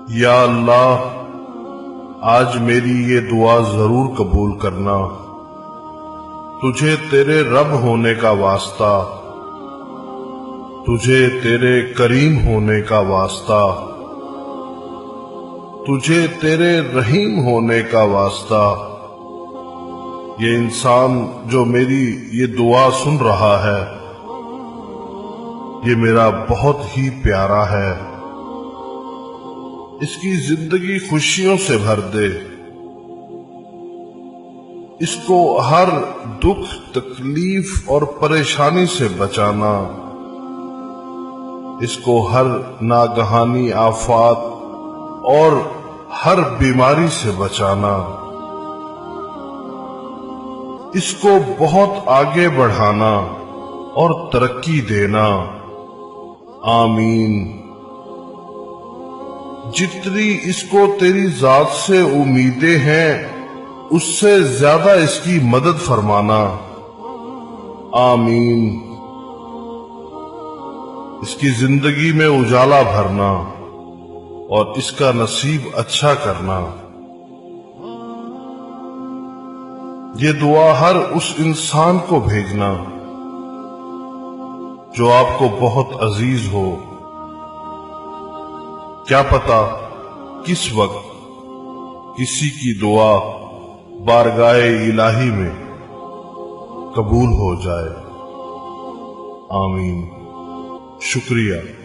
یا اللہ آج میری یہ دعا ضرور قبول کرنا، تجھے تیرے رب ہونے کا واسطہ، تجھے تیرے کریم ہونے کا واسطہ، تجھے تیرے رحیم ہونے کا واسطہ۔ یہ انسان جو میری یہ دعا سن رہا ہے، یہ میرا بہت ہی پیارا ہے، اس کی زندگی خوشیوں سے بھر دے، اس کو ہر دکھ تکلیف اور پریشانی سے بچانا، اس کو ہر ناگہانی آفات اور ہر بیماری سے بچانا، اس کو بہت آگے بڑھانا اور ترقی دینا۔ آمین۔ جتنی اس کو تیری ذات سے امیدیں ہیں اس سے زیادہ اس کی مدد فرمانا۔ آمین۔ اس کی زندگی میں اجالا بھرنا اور اس کا نصیب اچھا کرنا۔ یہ دعا ہر اس انسان کو بھیجنا جو آپ کو بہت عزیز ہو۔ کیا پتا کس وقت کسی کی دعا بارگاہ الہی میں قبول ہو جائے۔ آمین۔ شکریہ۔